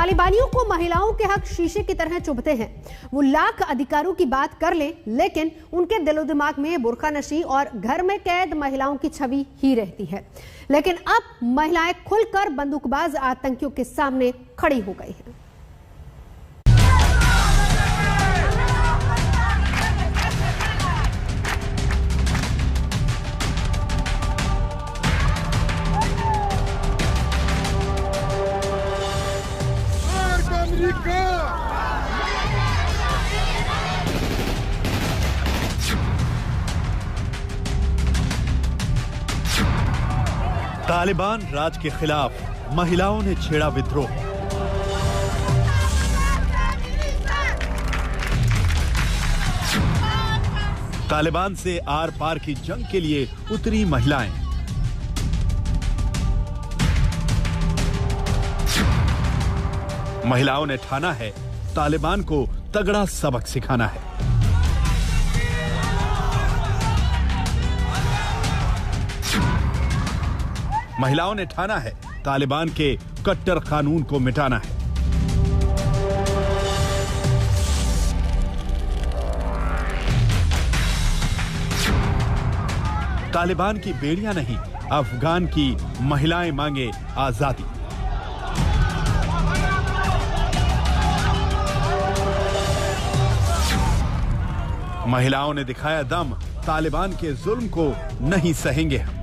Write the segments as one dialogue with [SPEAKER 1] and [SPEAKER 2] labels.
[SPEAKER 1] तालिबानियों को महिलाओं के हक शीशे की तरह चुभते हैं। वो लाख अधिकारों की बात कर लें, लेकिन उनके दिलो दिमाग में बुर्का नशी और घर में कैद महिलाओं की छवि ही रहती है। लेकिन अब महिलाएं खुलकर बंदूकबाज आतंकियों के सामने खड़ी हो गई हैं।
[SPEAKER 2] तालिबान राज के खिलाफ महिलाओं ने छेड़ा विद्रोह। तालिबान से आर पार की जंग के लिए उतरी महिलाएं। महिलाओं ने ठाना है तालिबान को तगड़ा सबक सिखाना है। महिलाओं ने ठाना है तालिबान के कट्टर कानून को मिटाना है। तालिबान की बेड़ियां नहीं, अफगान की महिलाएं मांगे आजादी। महिलाओं ने दिखाया दम, तालिबान के जुल्म को नहीं सहेंगे हम।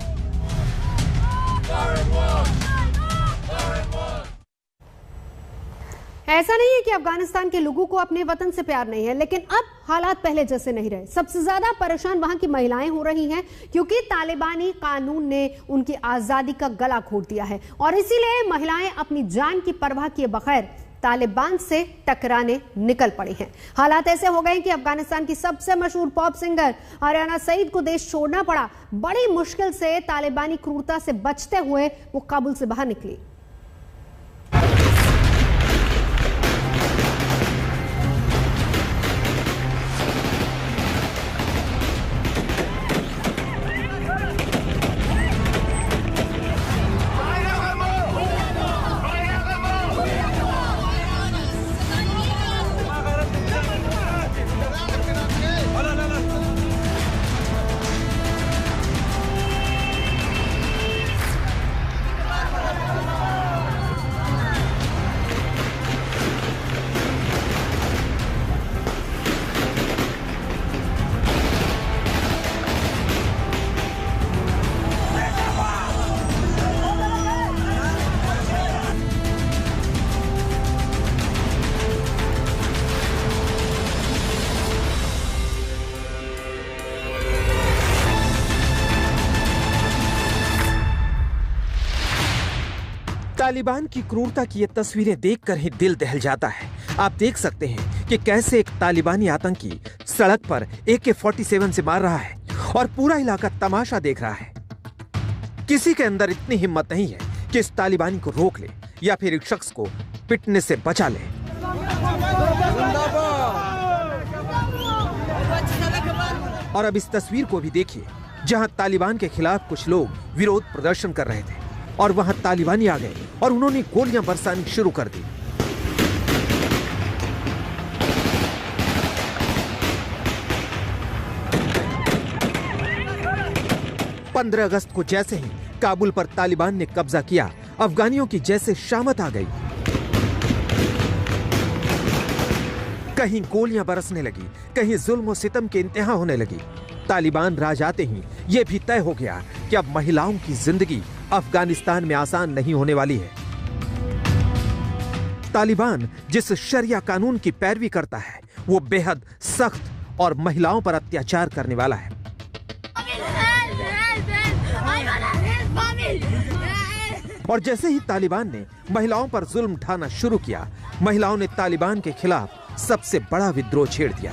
[SPEAKER 1] ऐसा नहीं है कि अफगानिस्तान के लोगों को अपने वतन से प्यार नहीं है, लेकिन अब हालात पहले जैसे नहीं रहे। सबसे ज्यादा परेशान वहां की महिलाएं हो रही हैं, क्योंकि तालिबानी कानून ने उनकी आजादी का गला घोट दिया है और इसीलिए महिलाएं अपनी जान की परवाह किए बगैर तालिबान से टकराने निकल पड़ी हैं। हालात ऐसे हो गए कि अफगानिस्तान की सबसे मशहूर पॉप सिंगर आरियाना सईद को देश छोड़ना पड़ा। बड़ी मुश्किल से तालिबानी क्रूरता से बचते हुए वो काबुल से बाहर निकली।
[SPEAKER 3] तालिबान की क्रूरता की ये तस्वीरें देखकर ही दिल दहल जाता है। आप देख सकते हैं कि कैसे एक तालिबानी आतंकी सड़क पर AK-47 से मार रहा है और पूरा इलाका तमाशा देख रहा है। किसी के अंदर इतनी हिम्मत नहीं है कि इस तालिबानी को रोक ले या फिर एक शख्स को पिटने से बचा ले। और अब इस तस्वीर को भी देखिए, जहां तालिबान के खिलाफ कुछ लोग विरोध प्रदर्शन कर रहे थे और वहां तालिबानी आ गए और उन्होंने गोलियां बरसानी शुरू कर दी। पंद्रह अगस्त को जैसे ही काबुल पर तालिबान ने कब्जा किया, अफगानियों की जैसे शामत आ गई। कहीं गोलियां बरसने लगी, कहीं जुल्म और सितम की इंतहा होने लगी। तालिबान राज आते ही यह भी तय हो गया कि अब महिलाओं की जिंदगी अफगानिस्तान में आसान नहीं होने वाली है। तालिबान जिस शरिया कानून की पैरवी करता है, वो बेहद सख्त और महिलाओं पर अत्याचार करने वाला है। और जैसे ही तालिबान ने महिलाओं पर जुल्म ढाना शुरू किया, महिलाओं ने तालिबान के खिलाफ सबसे बड़ा विद्रोह छेड़ दिया।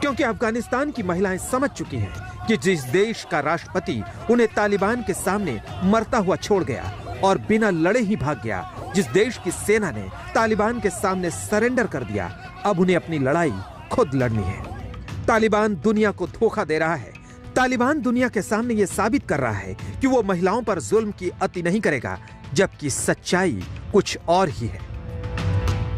[SPEAKER 3] क्योंकि अफगानिस्तान की महिलाएं समझ चुकी हैं कि जिस देश का राष्ट्रपति उन्हें तालिबान के सामने मरता हुआ छोड़ गया और बिना लड़े ही भाग गया, जिस देश की सेना ने तालिबान के सामने सरेंडर कर दिया, अब उन्हें अपनी लड़ाई खुद लड़नी है। तालिबान दुनिया को धोखा दे रहा है। तालिबान दुनिया के सामने ये साबित कर रहा है कि वो महिलाओं पर जुल्म की अति नहीं करेगा, जबकि सच्चाई कुछ और ही है।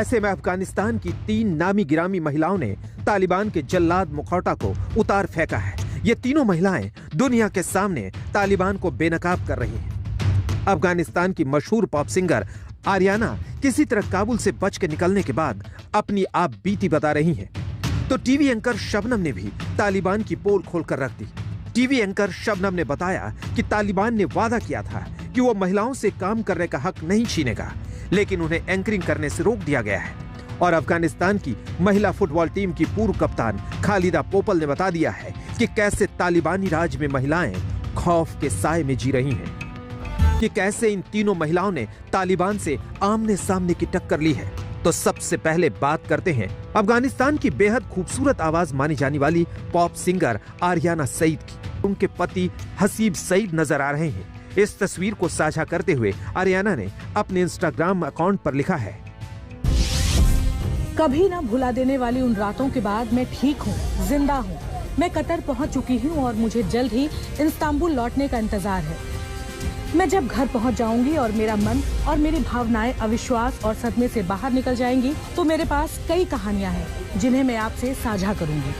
[SPEAKER 3] ऐसे में अफगानिस्तान की 3 नामी गिरामी महिलाओं ने तालिबान के जल्लाद मुखौटा को उतार फेंका है। ये तीनों महिलाएं दुनिया के सामने तालिबान को बेनकाब कर रही हैं। अफगानिस्तान की मशहूर पॉप सिंगर आर्याना किसी तरह काबुल से बच के निकलने के बाद अपनी आप बीती बता रही हैं। तो टीवी एंकर शबनम ने भी तालिबान की पोल खोलकर रख दी। टीवी एंकर शबनम ने बताया कि तालिबान ने वादा किया था कि वो महिलाओं से काम करने का हक नहीं छीनेगा, लेकिन उन्हें एंकरिंग करने से रोक दिया गया है। और अफगानिस्तान की महिला फुटबॉल टीम की पूर्व कप्तान खालिदा पोपल ने बता दिया है कि कैसे तालिबानी राज में महिलाएं खौफ के साए में जी रही हैं, कि कैसे इन तीनों महिलाओं ने तालिबान से आमने सामने की टक्कर ली है। तो सबसे पहले बात करते हैं अफगानिस्तान की बेहद खूबसूरत आवाज मानी जाने वाली पॉप सिंगर आर्याना सईद की। उनके पति हसीब सईद नजर आ रहे हैं। इस तस्वीर को साझा करते हुए आर्याना ने अपने इंस्टाग्राम अकाउंट पर लिखा है,
[SPEAKER 4] कभी ना भुला देने वाली उन रातों के बाद मैं ठीक हूँ, जिंदा हूँ। मैं कतर पहुँच चुकी हूँ और मुझे जल्द ही इस्तांबुल लौटने का इंतजार है। मैं जब घर पहुँच जाऊंगी और मेरा मन और मेरी भावनाएं अविश्वास और सदमे से बाहर निकल जाएंगी, तो मेरे पास कई कहानियां हैं जिन्हें मैं आपसे साझा करूंगी।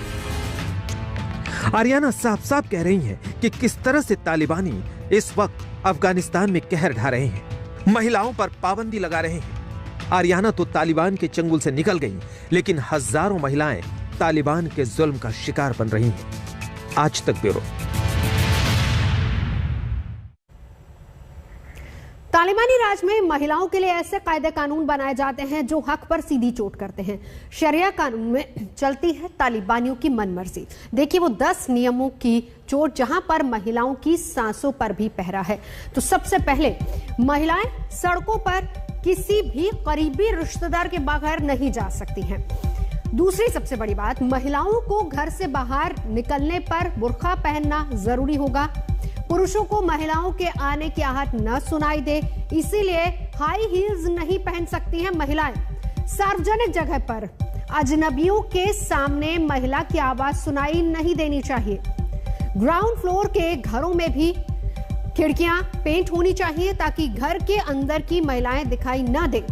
[SPEAKER 3] आर्याना साफ साफ कह रही हैं कि किस तरह से तालिबानी इस वक्त अफगानिस्तान में कहर ढा रहे हैं, महिलाओं पर पाबंदी लगा रहे हैं। आर्याना तो तालिबान के चंगुल से निकल गई, लेकिन हजारों महिलाएं तालिबान के जुल्म का शिकार बन रही हैं। आज तक ब्यूरो।
[SPEAKER 1] तालिबानी राज में महिलाओं के लिए ऐसे कायदे कानून बनाए जाते हैं जो हक पर सीधी चोट करते हैं। शरिया कानून में चलती है तालिबानियों की मनमर्जी। देखिए वो 10 नियमों की चोट जहां पर महिलाओं की सांसों पर भी पहरा है। तो सबसे पहले, महिलाएं सड़कों पर किसी भी करीबी रिश्तेदार के बगैर नहीं जा सकती हैं। दूसरी सबसे बड़ी बात, महिलाओं को घर से बाहर निकलने पर बुर्का पहनना जरूरी होगा। पुरुषों को महिलाओं के आने की आहट न सुनाई दे, इसीलिए हाई हील्स नहीं पहन सकती हैं महिलाएं। सार्वजनिक जगह पर अजनबियों के सामने महिला की आवाज सुनाई नहीं देनी चाहिए। ग्राउंड फ्लोर के घरों में भी खिड़कियां पेंट होनी चाहिए ताकि घर के अंदर की महिलाएं दिखाई न दे।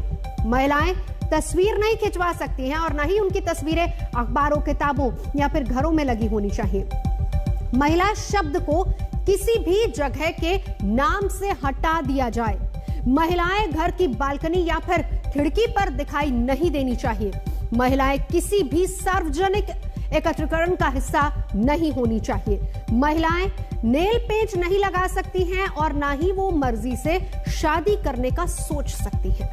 [SPEAKER 1] महिलाएं तस्वीर नहीं खिंचवा सकती हैं और न ही उनकी तस्वीरें अखबारों, किताबों या फिर घरों में लगी होनी चाहिए। महिला शब्द को किसी भी जगह के नाम से हटा दिया जाए। महिलाएं घर की बालकनी या फिर खिड़की पर दिखाई नहीं देनी चाहिए। महिलाएं किसी भी सार्वजनिक एकत्रीकरण का हिस्सा नहीं होनी चाहिए। महिलाएं नेल पेंट नहीं लगा सकती हैं और ना ही वो मर्जी से शादी करने का सोच सकती हैं।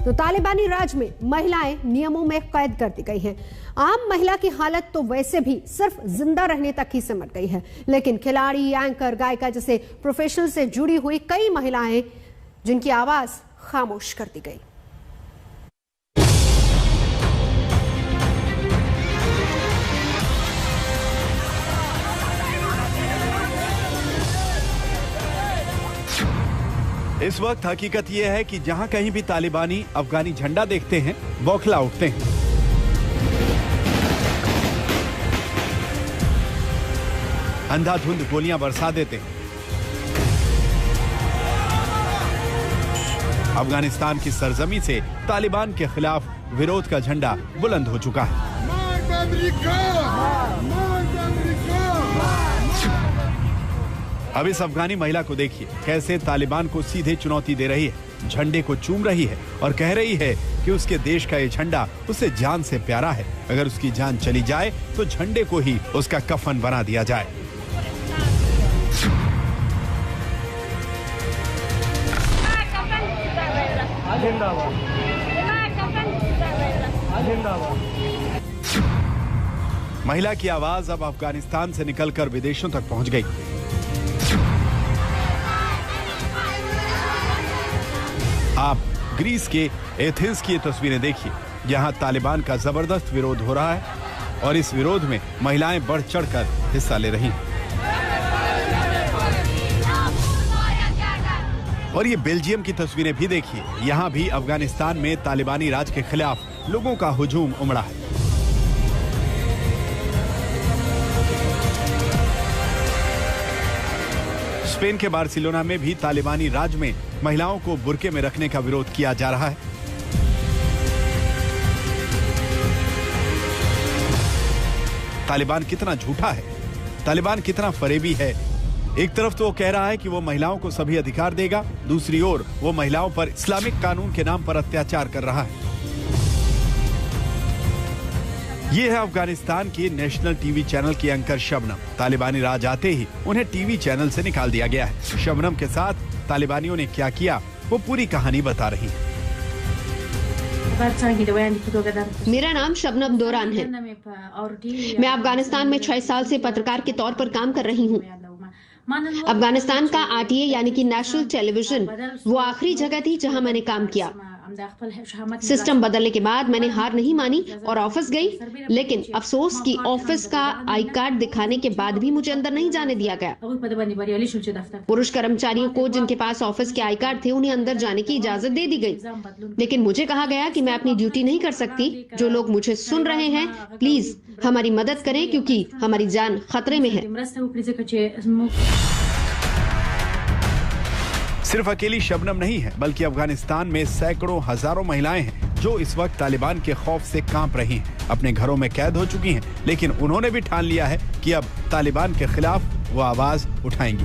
[SPEAKER 1] तो तालिबानी राज में महिलाएं नियमों में कैद कर दी गई हैं। आम महिला की हालत तो वैसे भी सिर्फ जिंदा रहने तक ही सिमट गई है, लेकिन खिलाड़ी, एंकर, गायिका जैसे प्रोफेशनल से जुड़ी हुई कई महिलाएं जिनकी आवाज खामोश कर दी गई।
[SPEAKER 2] इस वक्त हकीकत यह है कि जहां कहीं भी तालिबानी अफगानी झंडा देखते हैं, बौखला उठते हैं। अंधाधुंध गोलियां बरसा देते हैं। अफगानिस्तान की सरजमी से तालिबान के खिलाफ विरोध का झंडा बुलंद हो चुका है। अब इस अफगानी महिला को देखिए कैसे तालिबान को सीधे चुनौती दे रही है, झंडे को चूम रही है और कह रही है कि उसके देश का ये झंडा उसे जान से प्यारा है। अगर उसकी जान चली जाए तो झंडे को ही उसका कफन बना दिया जाए। महिला की आवाज अब अफगानिस्तान से निकलकर विदेशों तक पहुंच गई। आप ग्रीस के एथेंस की ये तस्वीरें देखिए। यहाँ तालिबान का जबरदस्त विरोध हो रहा है और इस विरोध में महिलाएं बढ़ चढ़कर हिस्सा ले रही हैं। और ये बेल्जियम की तस्वीरें भी देखिए। यहाँ भी अफगानिस्तान में तालिबानी राज के खिलाफ लोगों का हुजूम उमड़ा है। स्पेन के बार्सिलोना में भी तालिबानी राज में महिलाओं को बुर्के में रखने का विरोध किया जा रहा है। तालिबान कितना झूठा है, तालिबान कितना फरेबी है। एक तरफ तो वो कह रहा है कि वो महिलाओं को सभी अधिकार देगा, दूसरी ओर वो महिलाओं पर इस्लामिक कानून के नाम पर अत्याचार कर रहा है। ये है अफगानिस्तान की नेशनल टीवी चैनल की एंकर शबनम। तालिबानी राज आते ही उन्हें टीवी चैनल से निकाल दिया गया है। शबनम के साथ तालिबानियों ने क्या किया, वो पूरी कहानी बता रही है।
[SPEAKER 1] मेरा नाम शबनम दोरान है। मैं अफगानिस्तान में 6 साल से पत्रकार के तौर पर काम कर रही हूँ। अफगानिस्तान का आरटीए यानी कि नेशनल टेलीविजन वो आखिरी जगह थी जहां मैंने काम किया। सिस्टम बदलने के बाद मैंने हार नहीं मानी और ऑफिस गई, लेकिन अफसोस कि ऑफिस का आई कार्ड दिखाने के बाद भी मुझे अंदर नहीं जाने दिया गया। पुरुष कर्मचारियों को जिनके पास ऑफिस के आई कार्ड थे उन्हें अंदर जाने की इजाजत दे दी गई, लेकिन मुझे कहा गया कि मैं अपनी ड्यूटी नहीं कर सकती। जो लोग मुझे सुन रहे हैं, प्लीज हमारी मदद करें क्योंकि हमारी जान खतरे में है।
[SPEAKER 2] सिर्फ अकेली शबनम नहीं है, बल्कि अफगानिस्तान में सैकड़ों हजारों महिलाएं हैं जो इस वक्त तालिबान के खौफ से कांप रही हैं, अपने घरों में कैद हो चुकी हैं, लेकिन उन्होंने भी ठान लिया है कि अब तालिबान के खिलाफ वो आवाज उठाएंगी।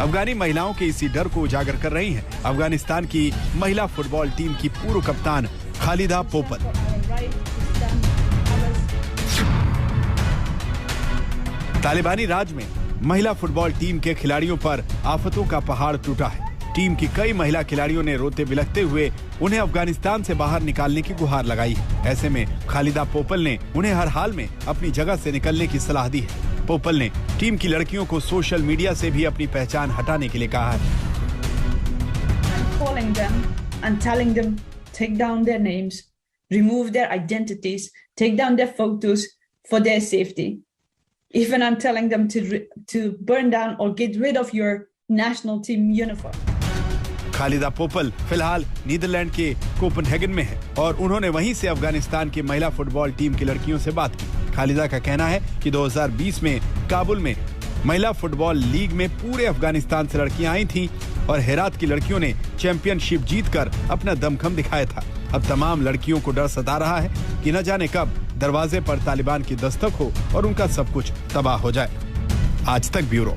[SPEAKER 2] अफगानी महिलाओं के इसी डर को उजागर कर रही हैं अफगानिस्तान की महिला फुटबॉल टीम की पूर्व कप्तान खालिदा पोपल। तालिबानी राज में महिला फुटबॉल टीम के खिलाड़ियों पर आफतों का पहाड़ टूटा है। टीम की कई महिला खिलाड़ियों ने रोते बिलखते हुए उन्हें अफगानिस्तान से बाहर निकालने की गुहार लगाई है। ऐसे में खालिदा पोपल ने उन्हें हर हाल में अपनी जगह से निकलने की सलाह दी है। पोपल ने टीम की लड़कियों को सोशल मीडिया से भी अपनी पहचान हटाने के लिए कहा है।
[SPEAKER 5] Calling them and telling them take down their names, remove their identities, take down their photos for their safety. Even I'm telling them to burn down or get rid of your national team uniform.
[SPEAKER 2] Khaleda पोपल फिलहाल Netherlands के Copenhagen में है और उन्होंने वहीं से अफगानिस्तान की महिला फुटबॉल टीम की लड़कियों से बात की। खालिदा का कहना है कि 2020 में काबुल में महिला फुटबॉल लीग में पूरे अफगानिस्तान से लड़कियां आई थीं और हेरात की लड़कियों ने चैंपियनशिप जीतकर अपना दमखम दिखाया था। अब तमाम लड़कियों को डर सता रहा है कि न जाने कब दरवाजे पर तालिबान की दस्तक हो और उनका सब कुछ तबाह हो जाए। आज तक ब्यूरो।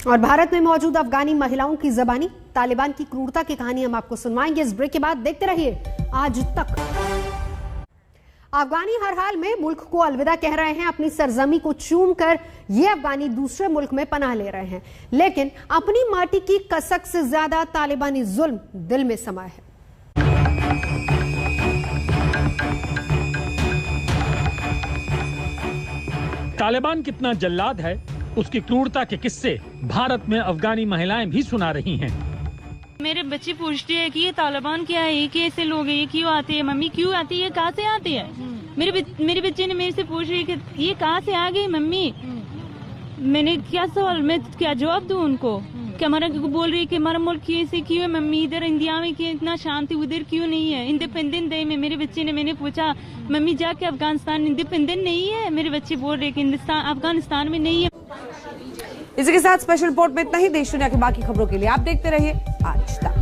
[SPEAKER 1] और भारत में मौजूद अफगानी महिलाओं की ज़बानी तालिबान की क्रूरता की कहानी हम आपको सुनवाएंगे। इस ब्रेक के बाद देखते रहिए आज तक। अफगानी हर हाल में मुल्क को अलविदा कह रहे हैं। अपनी सरजमी को चूम कर ये अफगानी दूसरे मुल्क में पनाह ले रहे हैं, लेकिन अपनी माटी की कसक से ज्यादा तालिबानी जुल्म दिल में समा है।
[SPEAKER 6] तालिबान कितना जल्लाद है, उसकी क्रूरता के किस्से भारत में अफगानी महिलाएं भी सुना रही हैं।
[SPEAKER 7] मेरे बच्चे पूछते हैं कि ये तालिबान क्या है, ये कैसे लोग हैं, ये क्यों आते हैं, मम्मी क्यों आती है, कहाँ से आते हैं। मेरे बच्चे ने मेरे से पूछ रही कि ये कहाँ से आ गई मम्मी। मैंने क्या सवाल, मैं क्या जवाब दूं उनको कि हमारा बोल रही है कि हमारा मुल्क ऐसे क्यों है मम्मी, इधर इंडिया में कि इतना शांति, उधर क्यों नहीं है इंडिपेंडेंट डे में। मेरे बच्चे ने, मैंने पूछा मम्मी जाके अफगानिस्तान इंडिपेंडेंट नहीं है, मेरे बच्चे बोल रहे कि अफगानिस्तान में नहीं है।
[SPEAKER 8] इसी के साथ स्पेशल रिपोर्ट में इतना ही। देश दुनिया की बाकी खबरों के लिए आप देखते रहिए आज तक।